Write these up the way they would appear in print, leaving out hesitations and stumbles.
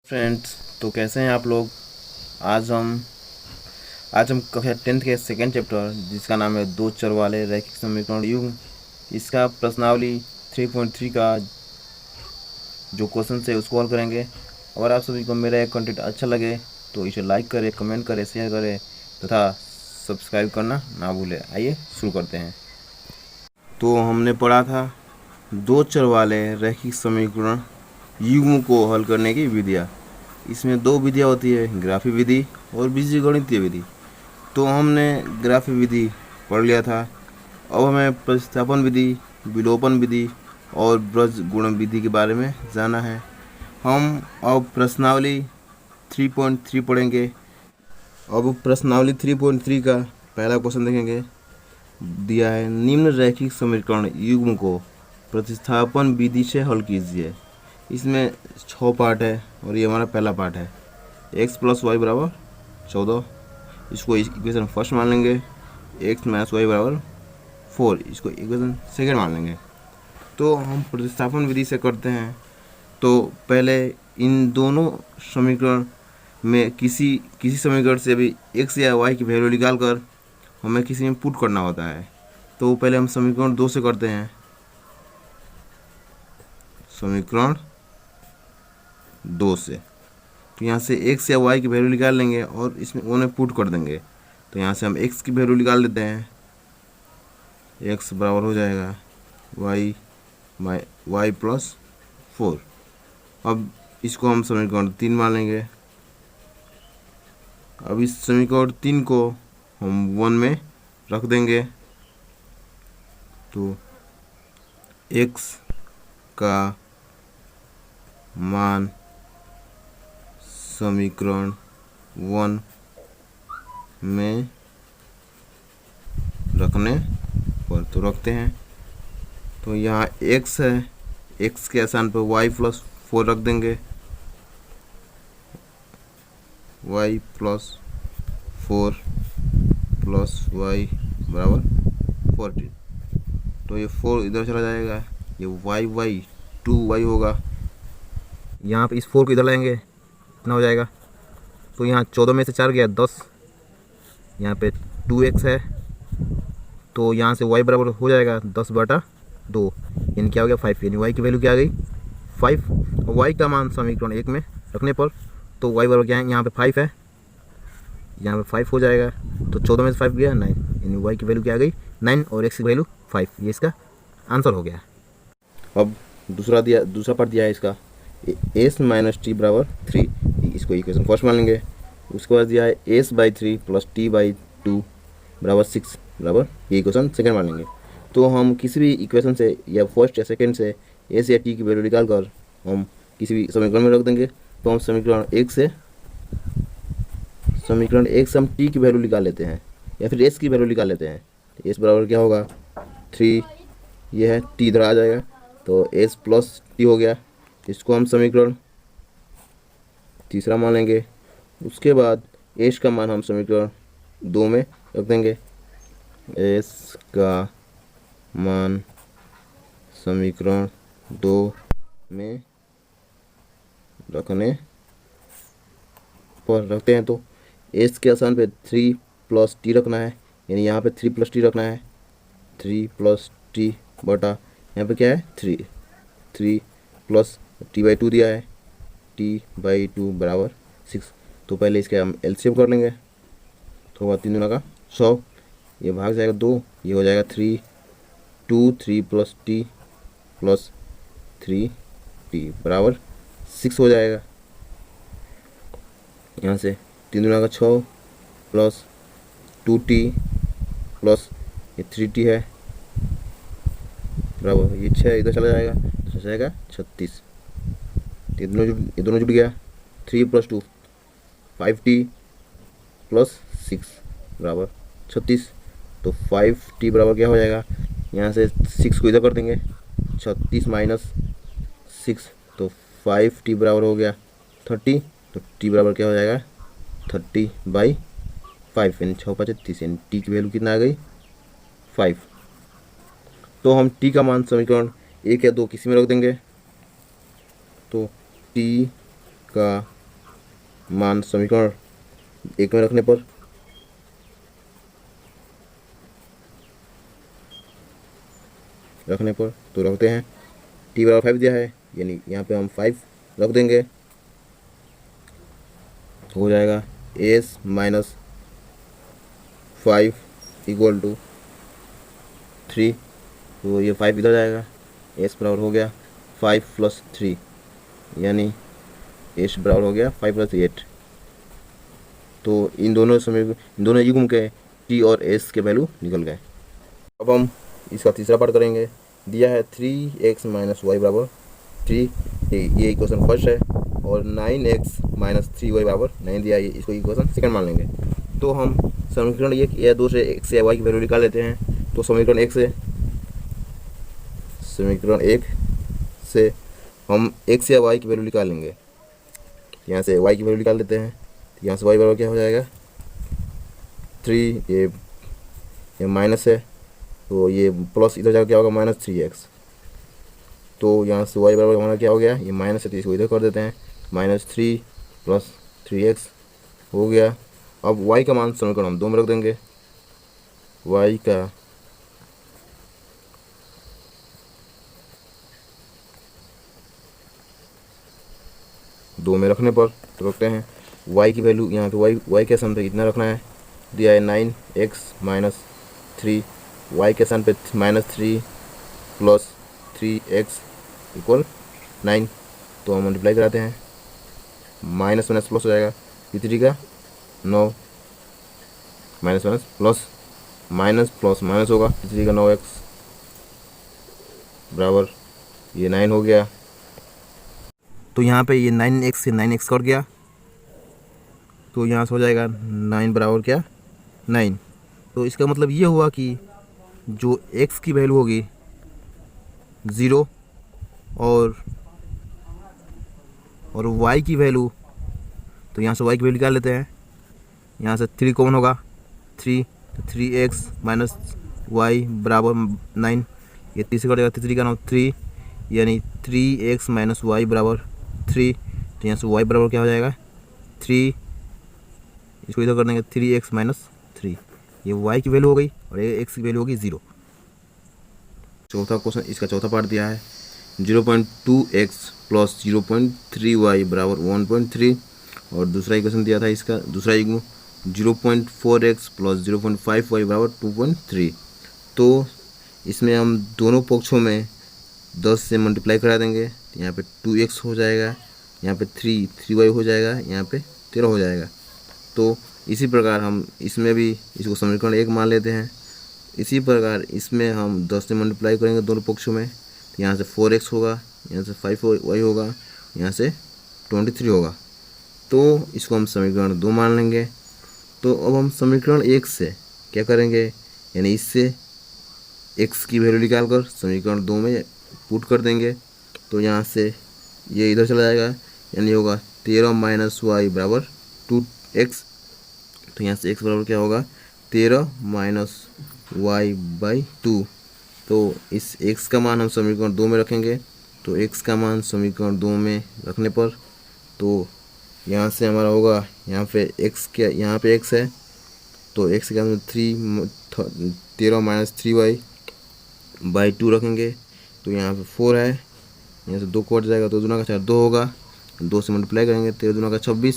Friends, तो कैसे हैं आप लोग। आज हम कक्षा 10th के सेकेंड चैप्टर जिसका नाम है दो चर वाले रैखिक समीकरण युग्म इसका प्रश्नावली 3.3 का जो क्वेश्चन है उसको हल करेंगे। अगर आप सभी को मेरा एक कंटेंट अच्छा लगे तो इसे लाइक करें, कमेंट करें, शेयर करें तथा सब्सक्राइब करना ना भूलें। आइए शुरू करते हैं। तो हमने पढ़ा था दो चर वाले रैखिक समीकरण युग्म को हल करने की विधियाँ। इसमें दो विधियाँ होती है, ग्राफी विधि और बीजगणितीय विधि। तो हमने ग्राफी विधि पढ़ लिया था। अब हमें प्रतिस्थापन विधि, विलोपन विधि और ब्रज गुणन विधि के बारे में जानना है। हम अब प्रश्नावली 3.3 पढ़ेंगे। अब प्रश्नावली 3.3 का पहला क्वेश्चन देखेंगे। दिया है निम्न रैखिक समीकरण युग्म को प्रतिस्थापन विधि से हल कीजिए। इसमें 6 पार्ट है और ये हमारा पहला पार्ट है। x + y = 14, इसको इक्वेशन फर्स्ट मान लेंगे। x - y = 4, इसको इक्वेशन सेकेंड मान लेंगे। तो हम प्रतिस्थापन विधि से करते हैं। तो पहले इन दोनों समीकरण में किसी समीकरण से भी x या y की वैल्यू निकाल कर हमें किसी में पुट करना होता है। तो पहले हम समीकरण 2 से करते हैं। समीकरण 2 से तो यहाँ से x या y की वैल्यू निकाल लेंगे और इसमें उन्हें पुट कर देंगे। तो यहाँ से हम x की वैल्यू निकाल लेते हैं। x बराबर हो जाएगा y + 4। अब इसको हम समीकरण 3 मान लेंगे। अब इस समीकरण 3 को हम 1 में रख देंगे। तो x का मान समीकरण 1 में रखने पर तो रखते हैं। तो यहाँ x है, x के स्थान पर y + 4 रख देंगे। y + 4 + y = 14। तो ये 4 इधर चला जाएगा, ये y 2y होगा। यहाँ पे इस 4 को इधर लाएंगे, कितना हो जाएगा। तो यहाँ 14 में से 4 गया 10, यहाँ पे 2x है। तो यहाँ से y बराबर हो जाएगा 10/2, यानी क्या हो गया 5। यानी y की वैल्यू क्या आ गई 5। और y का मान समीकरण 1 में रखने पर तो y बराबर क्या है, यहाँ पे 5 है, यहाँ पे 5 हो जाएगा। तो 14 में से 5 गया 9, यानी y की वैल्यू क्या आ गई 9 और x की वैल्यू 5। ये इसका आंसर हो गया। अब दूसरा पार्ट दिया है इसका s - t = 3, इसको इक्वेशन फर्स्ट मान लेंगे। उसके बाद दिया है s/3 + t/2 = 6 बराबर, ये इक्वेशन सेकेंड मान लेंगे। तो हम किसी भी इक्वेशन से या फर्स्ट या सेकेंड से s या t की वैल्यू निकाल कर हम किसी भी समीकरण में रख देंगे। तो हम समीकरण 1 से हम t की वैल्यू निकाल लेते हैं या फिर s की वैल्यू निकाल लेते हैं। तो s बराबर क्या होगा 3, ये है t इधर आ जाएगा, तो s + t हो गया। इसको हम समीकरण तीसरा मान लेंगे। उसके बाद s का मान हम समीकरण 2 में रख देंगे। s का मान समीकरण 2 में रखने पर रखते हैं। तो s के स्थान पे 3 + t रखना है, यानी यहाँ पे 3 + t रखना है। 3 + t बटा यहाँ पे क्या है 3 + t/2 दिया है, t/2 = 6। तो पहले इसके हम एलसीएम कर लेंगे। तो होगा 3 दूना का 100, ये भाग जाएगा 2, ये हो जाएगा 3 + t + 3t = 6 हो जाएगा। यहाँ से 3 दूना का 6 + 2t + ये 3t है बराबर, ये 6 इधर चला जाएगा, तो जाएगा 36। ये दोनों जुड़ गया। 3 + 2 5t + 6 = 36। तो 5t बराबर क्या हो जाएगा, यहाँ से 6 को इधर कर देंगे, 36 - 6, तो 5t बराबर हो गया 30। तो t बराबर क्या हो जाएगा 30/5, यानी 6 × 5 = 30, यानी t की वैल्यू कितना आ गई 5। तो हम t का मान समीकरण 1 या 2 किसी में रख देंगे। तो t का मान समीकरण 1 में रखने पर तो रखते हैं। t बराबर 5 दिया है, यानी यहाँ पे हम 5 रख देंगे, हो जाएगा s माइनस 5 इक्वल टू 3। तो ये 5 इधर जाएगा, s बराबर हो गया 5 प्लस 3, यानी s बराबर हो गया 5 प्लस 8। तो इन दोनों युग्म के t और s के वैल्यू निकल गए। अब हम इसका तीसरा पार्ट करेंगे। दिया है 3x माइनस वाई बराबर 3, ये इक्वेशन फर्स्ट है, और 9x माइनस 3y बराबर 9 दिया है, इसको इक्वेशन सेकंड मान लेंगे। तो हम समीकरण 1 या 2 से x या y की वैल्यू निकाल लेते हैं। तो समीकरण 1 से हम x या y की वैल्यू निकाल लेंगे। यहाँ से y की वैल्यू निकाल लेते हैं। यहाँ से y बराबर क्या हो जाएगा 3, ये माइनस है, तो ये प्लस इधर जाकर क्या होगा माइनस 3x। तो यहाँ से y बराबर हमारा क्या हो गया, ये माइनस है तो इसको इधर कर देते हैं, माइनस 3 प्लस 3x हो गया। अब y का मान समीकरण हम 2 में रख देंगे। y का दो में रखने पर तो रखते हैं y की वैल्यू, यहाँ पे y के स्थान पे कितना रखना है, दिया है 9x माइनस 3, y के स्थान पे माइनस 3 प्लस 3x इक्वल 9। तो हम मल्टीप्लाई कराते हैं, माइनस माइनस प्लस हो जाएगा, 3 का 9, minus minus plus, minus plus minus होगा, 3 का 9x बराबर ये 9 हो गया। तो यहाँ पे ये 9x से 9x कट गया, तो यहाँ से हो जाएगा 9 बराबर क्या 9। तो इसका मतलब ये हुआ कि जो x की वैल्यू होगी 0 और y की वैल्यू, तो यहाँ से y की वैल्यू निकाल लेते हैं। यहाँ से 3 कॉमन होगा, 3, तो 3x माइनस y बराबर 9, ये 3 से कटेगा, 3 का 9 3, यानी 3x माइनस वाई बराबर 3। तो यहाँ से y बराबर क्या हो जाएगा 3, इसको इधर कर देंगे 3x माइनस 3, ये y की वैल्यू हो गई और ये x की वैल्यू होगी 0। चौथा क्वेश्चन, इसका चौथा पार्ट दिया है 0.2x प्लस 0.3y बराबर 1.3, और दूसरा इक्वेशन दिया था इसका दूसरा युग्म 0.4x प्लस 0.5y बराबर 2.3। तो इसमें हम दोनों पक्षों में 10 से मल्टीप्लाई करा देंगे, तो यहाँ पे 2x हो जाएगा, यहाँ पे 3y हो जाएगा, यहाँ पे 13 हो जाएगा। तो इसी प्रकार हम इसमें भी इसको समीकरण 1 मान लेते हैं। इसी प्रकार इसमें हम 10 से मल्टीप्लाई करेंगे दोनों पक्षों में, तो यहाँ से 4x होगा, यहाँ से 5y होगा, यहाँ से 23 होगा। तो इसको हम समीकरण 2 मान लेंगे। तो अब हम समीकरण 1 से क्या करेंगे, यानी इससे x की वैल्यू निकाल कर समीकरण 2 में पुट कर देंगे। तो यहाँ से ये इधर चला जाएगा, यानी होगा 13 माइनस वाई बराबर 2x। तो यहाँ से x बराबर क्या होगा 13 माइनस वाई बाई 2। तो इस x का मान हम समीकरण 2 में रखेंगे। तो x का मान समीकरण 2 में रखने पर तो यहाँ से हमारा होगा, यहाँ पे x क्या, यहाँ पे x है तो x के अंदर 13 माइनस 3y बाई 2 रखेंगे। तो यहाँ पे 4 है, यहाँ से 2 कट जाएगा, 2 दूना का 4 2 होगा, 2 से मल्टीप्लाई करेंगे, 13 दूना का 26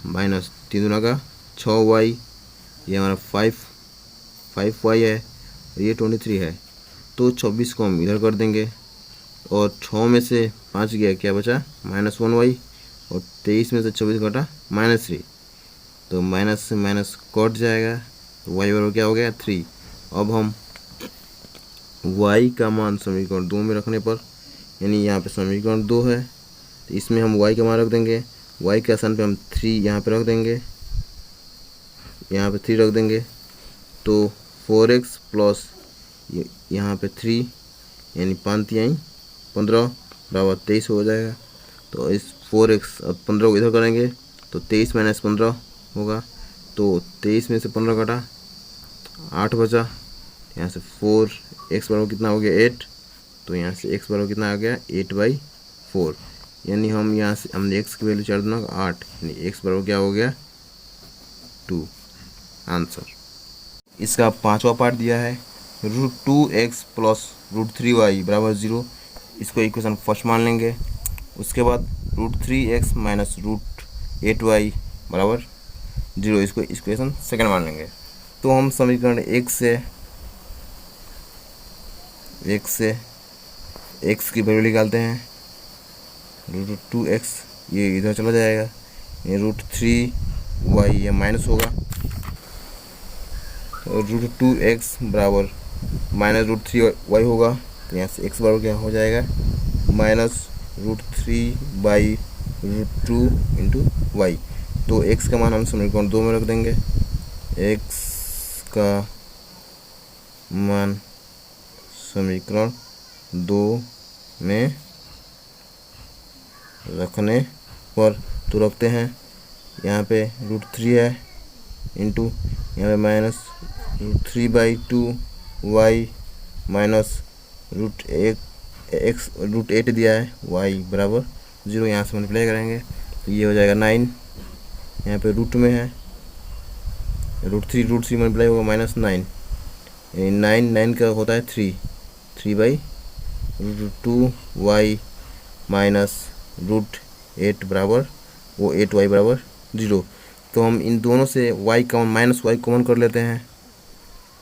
माइनस 3 दूना का 6y, ये हमारा 5y है और ये 23 है। तो 26 को हम इधर कर देंगे और 6 में से 5 गया, क्या बचा माइनस 1y, और 23 में से 24 घटा माइनस 3, तो माइनस से माइनस कट जाएगा, तो y बराबर क्या हो गया 3। अब हम y का मान समीकरण 2 में रखने पर, यानी यहाँ पे समीकरण 2 है तो इसमें हम y का मान रख देंगे, y के स्थान पे हम 3 यहाँ पे रख देंगे, यहाँ पे 3 रख देंगे। तो 4x प्लस यहाँ पे 3, यानी 5 3 15 बराबर 23 हो जाएगा। तो इस 4x और 15 को इधर करेंगे तो 23 माइनस 15 होगा, तो 23 में से 15 घटा 8 बचा, यहाँ से 4x बराबर कितना हो गया 8। तो यहाँ से x बराबर कितना आ गया 8/4, यानी हम यहाँ से हमने एक्स की वैल्यू 4 दूना 8, यानी एक्स बराबर क्या हो गया 2 आंसर। इसका 5वां पार्ट दिया है √2x प्लस √3y बराबर 0। इसको इक्वेशन फर्स्ट मान लेंगे। उसके बाद √3x माइनस √8y बराबर 0, इसको इक्वेशन सेकंड मान लेंगे। तो हम समीकरण एक से x की वैल्यू निकालते हैं। √2x ये इधर चला जाएगा, ये √3y ये माइनस होगा, और √2x बराबर माइनस √3y होगा। तो यहाँ से x बराबर क्या हो जाएगा माइनस √3/√2 इंटू वाई। तो x का मान हम समीकरण 2 में रख देंगे। x का मान समीकरण 2 में रखने पर तो रखते हैं, यहाँ पे √3 है इंटू यहाँ पे माइनस √3/2y माइनस √8 दिया है y बराबर 0। यहाँ से मल्टीप्लाई करेंगे तो ये हो जाएगा 9, यहाँ पे रूट में है √3 मल्टीप्लाई होगा -9, यानी 9 का होता है 3/√2y माइनस √8 बराबर वो 8y बराबर 0। तो हम इन दोनों से y कॉमन कर लेते हैं,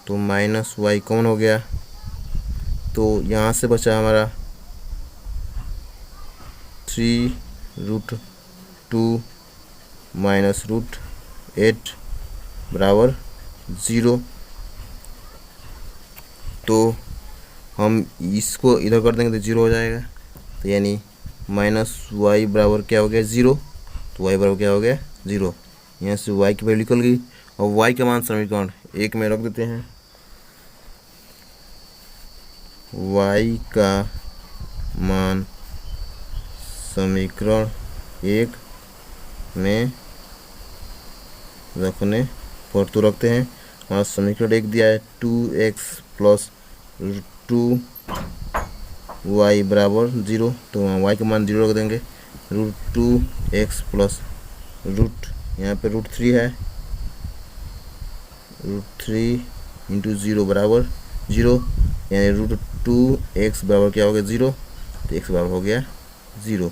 तो -y कॉमन हो गया। तो यहाँ से बचा हमारा 3√2 माइनस √8 बराबर 0। तो हम इसको इधर कर देंगे तो 0 हो जाएगा, तो यानी -y बराबर क्या हो गया 0। तो y बराबर क्या हो गया 0। यहाँ से y की वैल्यू निकल गई, और y का मान समीकरण 1 में रख देते हैं। y का मान समीकरण 1 में रखने पर तो रखते हैं। हमारा समीकरण 1 दिया है 2x प्लस 2y बराबर 0। तो y का मान 0 रख देंगे। √2x प्लस यहाँ पे √3 है, √3 इंटू 0 बराबर 0, यानी √2x बराबर क्या हो गया 0। तो x बराबर हो गया 0।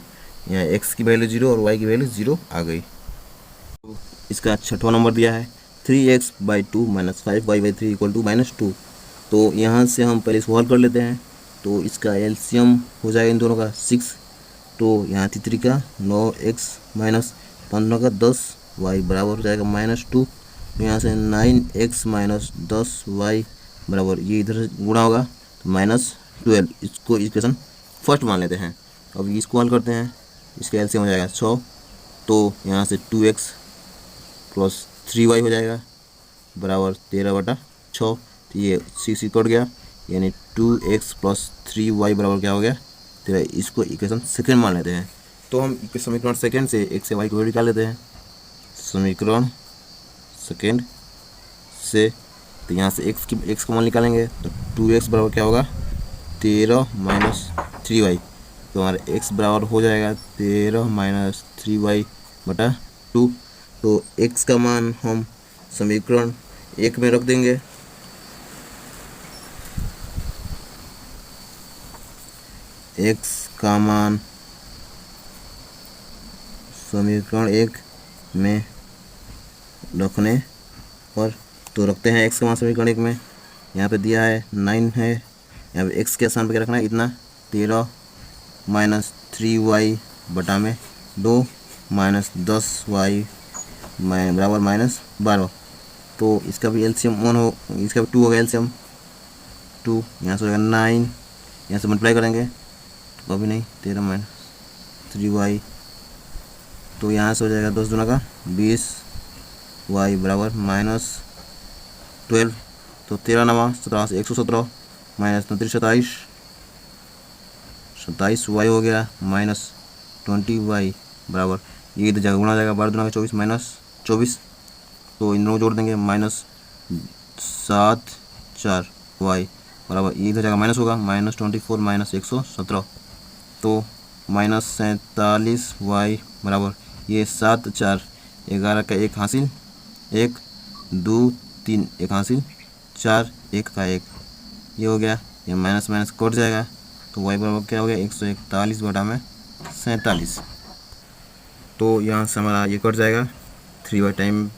यहाँ x की वैल्यू 0 और y की वैल्यू 0 आ गई। इसका 6वां नंबर दिया है 3x/2 minus 5y/3 equal to -2। तो यहाँ से हम पहले इसको हल कर लेते हैं। तो इसका एलसीएम हो जाएगा इन दोनों का 6। तो यहाँ 3 का 9x माइनस 15 का 10y बराबर हो जाएगा -2। तो यहाँ से 9x माइनस 10y बराबर ये इधर गुणा होगा तो -12। इसको इक्वेशन फर्स्ट मान लेते हैं। अब इसको हल करते हैं, इसका एलसीएम हो जाएगा 6। तो यहाँ से 2x प्लस 3y हो जाएगा बराबर 13/6। तो ये 6 कट गया, यानी 2x प्लस 3y बराबर क्या हो गया 13। इसको इक्वेशन सेकंड मान लेते हैं। तो हम समीकरण सेकंड से x से y को निकाल लेते हैं। समीकरण सेकंड से तो यहाँ से x का मान निकालेंगे तो 2x बराबर क्या होगा 13 माइनस 3y। तो हमारा x बराबर हो जाएगा 13 माइनस 3y/2। तो x का मान हम समीकरण 1 में रख देंगे। x का मान समीकरण 1 में रखने पर तो रखते हैं x का मान समीकरण 1 में। यहाँ पे दिया है 9 है, यहाँ पे x के स्थान पे क्या रखना है इतना 13 माइनस 3y/2 माइनस 10y बराबर -12। तो इसका भी एलसीएम 1 हो, इसका भी 2 होगा एलसीएम 2। यहाँ से हो जाएगा 9, यहाँ से मल्टीप्लाई करेंगे तो कभी नहीं 13 माइनस 3y। तो यहाँ से हो जाएगा 10 दूना का 20y बराबर -12। तो 13 9 17 से 117 माइनस 29 27y हो गया -20y बराबर ये इधर जगह गुणा हो जाएगा 12 दूना का 24 -24। तो इन दोनों जोड़ देंगे -7 4y बराबर ये इधर जगह माइनस होगा -24 -117। तो -47y बराबर ये 7 4 11 का 1 हासिल, 1 2 3 1 हासिल, 4 1 का 1, ये हो गया। ये माइनस माइनस कट जाएगा तो y बराबर क्या हो गया 141 बटा में 47। तो यहाँ से हमारा ये कट जाएगा 3y टाइम,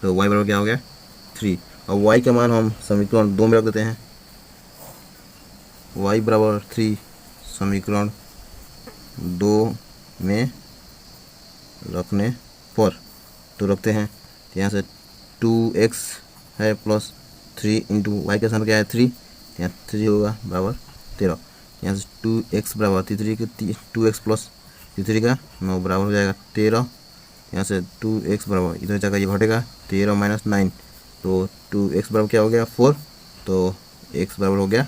तो y बराबर क्या हो गया 3। अब y का मान हम समीकरण 2 में रख देते हैं। y बराबर 3 समीकरण 2 में रखने पर तो रखते हैं। तो यहाँ से 2x है प्लस 3 इंटू वाई का स्थान क्या है 3, यहाँ 3 होगा बराबर 13। यहाँ से 2x बराबर 3 के 2x प्लस 3 का 9 बराबर हो जाएगा 13। यहाँ से 2x बराबर इधर जाकर ये घटेगा 13 माइनस 9, तो 2x बराबर क्या हो गया 4, तो x बराबर हो गया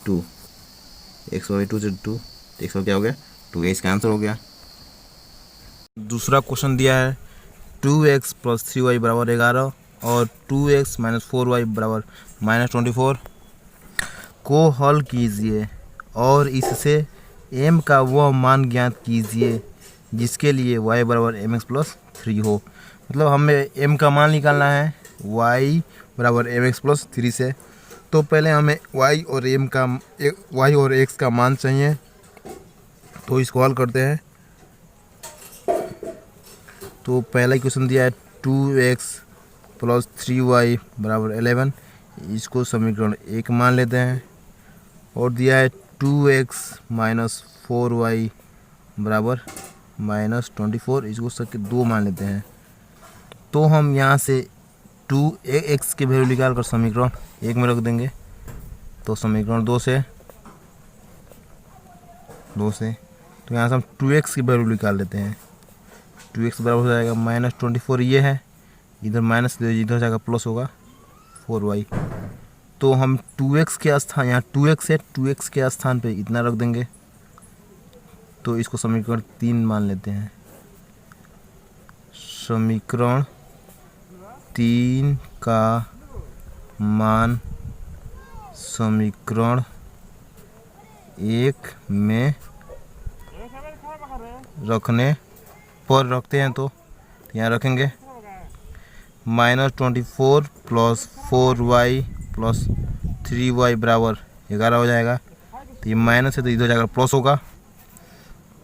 2, x बराबर 2 से 2 तो x बराबर क्या हो गया 2, इसका आंसर हो गया। दूसरा क्वेश्चन दिया है 2x प्लस 3y बराबर 11 और 2x माइनस 4y बराबर -24 को हल कीजिए और इससे m का वह मान ज्ञात कीजिए जिसके लिए y बराबर mx प्लस 3 हो। मतलब हमें m का मान निकालना है y बराबर mx प्लस 3 से। तो पहले हमें y और x का मान चाहिए, तो इसको हल करते हैं। तो पहला क्वेश्चन दिया है 2x प्लस 3y बराबर 11, इसको समीकरण 1 मान लेते हैं। और दिया है 2x माइनस 4y बराबर -24, इसको सबके 2 मान लेते हैं। तो हम यहाँ से 2x के वैल्यू निकाल कर समीकरण 1 में रख देंगे। तो समीकरण 2 से तो यहाँ से हम 2x की वैल्यू निकाल लेते हैं। 2x बराबर हो जाएगा -24, ये है इधर माइनस इधर जाएगा प्लस होगा 4y। तो हम 2x के स्थान यहाँ 2x है 2x के स्थान पे इतना रख देंगे। तो इसको समीकरण 3 मान लेते हैं। समीकरण 3 का मान समीकरण 1 में रखने पर रखते हैं। तो यहाँ रखेंगे -24 प्लस 4y प्लस 3y बराबर 11 हो जाएगा। तो ये माइनस है तो इधर जाकर प्लस होगा।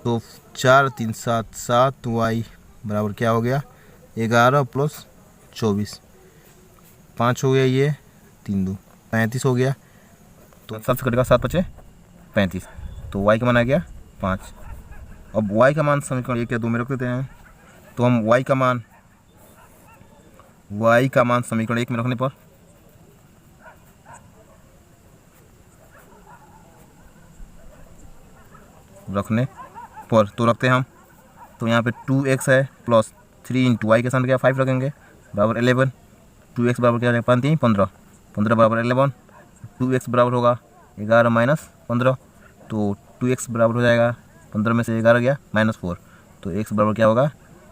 तो 4 3 7 7y बराबर क्या हो गया 11 प्लस 24, 5 हो गया, ये 3 2 35 हो गया। तो 7 से कटेगा 7 5 35, तो y का मान आ गया 5। अब y का मान समीकरण 1 या 2 में रख देते हैं। तो हम y का मान समीकरण 1 में रखने पर तो रखते हैं हम। तो यहाँ पे 2x है प्लस 3 इंटू वाई के सामने क्या 5 रखेंगे बराबर 11। 2x बराबर क्या हो जाएगा 5 3 15, 15 बराबर 11। 2x बराबर होगा 11 माइनस 15, तो 2x बराबर हो जाएगा 15 में से 11 गया -4, तो x बराबर क्या होगा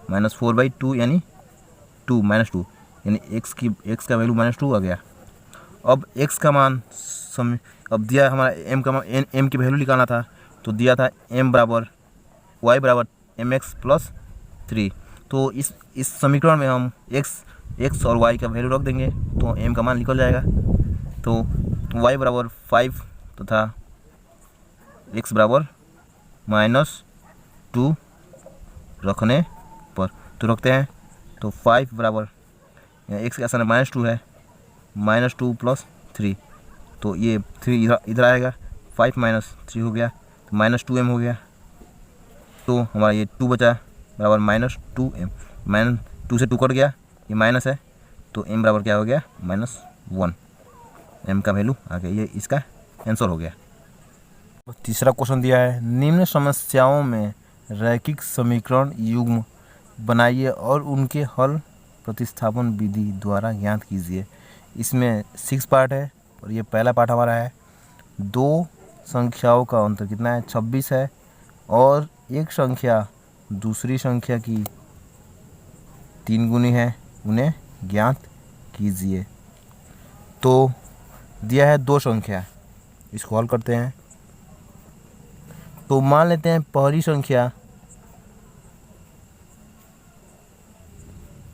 -4/2 यानी 2 -2 यानी x का वैल्यू -2 आ गया। अब x का मान अब दिया हमारा m का मान m की वैल्यू निकालना था। तो दिया था m बराबर y बराबर mx प्लस 3। तो इस समीकरण में हम x और y का वैल्यू रख देंगे तो m का मान निकल जाएगा। तो y बराबर 5 तथा x बराबर -2 रखने पर तो रखते हैं। तो 5 बराबर x के स्थान -2 है, -2 प्लस 3, तो ये 3 इधर आएगा, 5 माइनस 3 हो गया तो -2m हो गया। तो हमारा ये 2 बचा बराबर -2m, -2 से 2 कट गया, ये माइनस है तो m बराबर क्या हो गया -1, m का वैल्यू आ गया। ये इसका आंसर हो गया। तीसरा क्वेश्चन दिया है निम्न समस्याओं में रैखिक समीकरण युग्म बनाइए और उनके हल प्रतिस्थापन विधि द्वारा ज्ञात कीजिए। इसमें 6 पार्ट है और ये पहला पार्ट हमारा है। 2 संख्याओं का अंतर कितना है 26 है और एक संख्या दूसरी संख्या की 3 गुनी है, उन्हें ज्ञात कीजिए। तो दिया है 2 संख्या, इसको हल करते हैं। तो मान लेते हैं पहली संख्या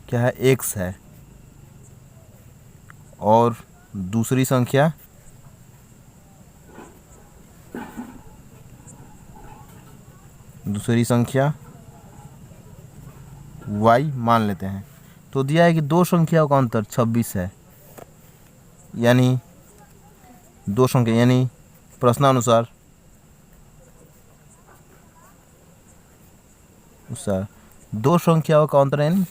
क्या है, x है, और दूसरी संख्या y मान लेते हैं। तो दिया है कि दो संख्याओं का अंतर 26 है, यानी दो संख्या, यानी प्रश्नानुसार दो संख्याओं का अंतर यानी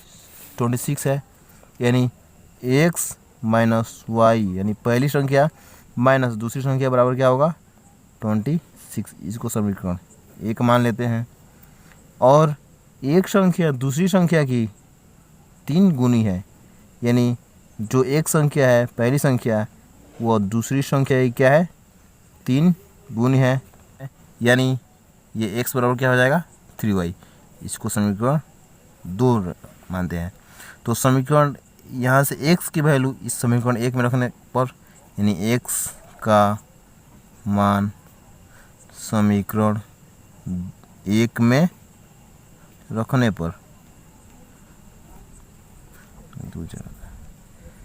26 है, यानी x माइनस वाई, यानी पहली संख्या माइनस दूसरी संख्या बराबर क्या होगा, 26। इसको समीकरण एक मान लेते हैं। और एक संख्या दूसरी संख्या की 3 गुनी है, यानी जो एक संख्या है पहली संख्या वो दूसरी संख्या की क्या है, 3 गुनी है, यानी ये x बराबर क्या हो जाएगा, 3y। इसको समीकरण 2 मानते हैं। तो समीकरण यहाँ से x की वैल्यू इस समीकरण 1 में रखने पर, यानी x का मान समीकरण 1 में रखने पर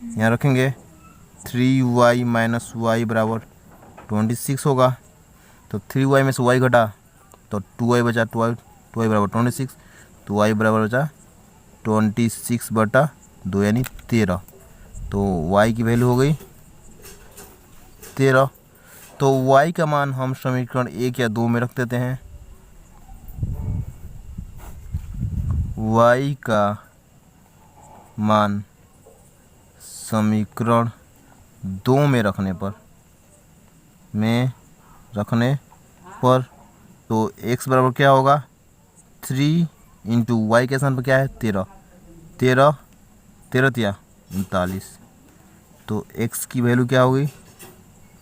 यहाँ रखेंगे 3y माइनस वाई बराबर 26 होगा। तो 3y में से y घटा तो 2y बचा, 2y बराबर 26, तो y बराबर बचा 26/2 यानी 13। तो y की वैल्यू हो गई 13। तो y का मान हम समीकरण 1 या 2 में रख देते हैं। y का मान समीकरण 2 में रखने पर तो x बराबर क्या होगा, 3 इंटू वाई के स्थान पर क्या है, 13 तिया 39। तो x की वैल्यू क्या हो गई,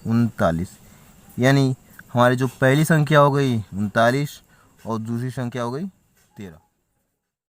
39। यानी हमारी जो पहली संख्या हो गई 39 और दूसरी संख्या हो गई 13।